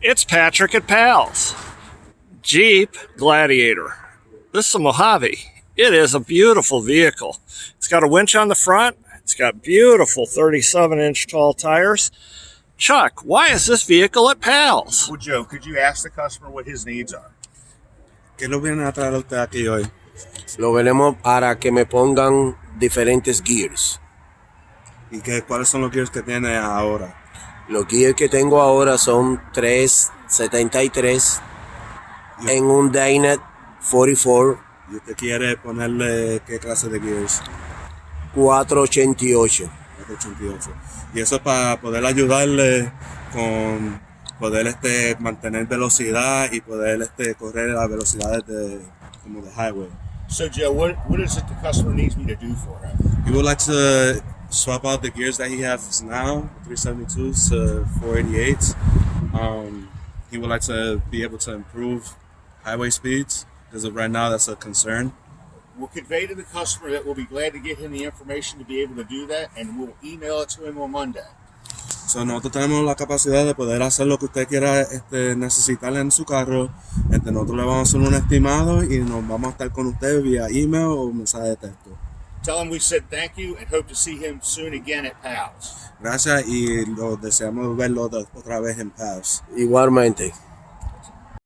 It's Patrick at Pals. Jeep Gladiator. This is a Mojave. It is a beautiful vehicle. It's got a winch on the front. It's got beautiful 37-inch tall tires. Chuck, why is this vehicle at Pals? Well, Joe, could you ask the customer what his needs are? ¿Qué lo vienen a traer usted aquí hoy? Lo veremos para que me pongan diferentes gears. ¿Y cuáles son los gears que tiene ahora? Los gears que tengo ahora son 373 en un Dynet 44 ¿Y usted quiere ponerle qué clase de gears? 488. 488. Y eso es para poder ayudarle con poder mantener velocidad y poder correr a velocidades como de highway. So, Joe, what is it the customer needs me to do for him? He would like to swap out the gears that he has now, 372s to 488s. He would like to be able to improve highway speeds, because right now that's a concern. We'll convey to the customer that we'll be glad to get him the information to be able to do that, and we'll email it to him on Monday. So, nosotros tenemos la capacidad de poder hacer lo que usted quiera necesitar en su carro. Nosotros le vamos a hacer un estimado y nos vamos a estar con usted vía email o mensaje de texto. Tell him we said thank you and hope to see him soon again at Pals. Gracias y lo deseamos verlo otra vez en Pals. Igualmente.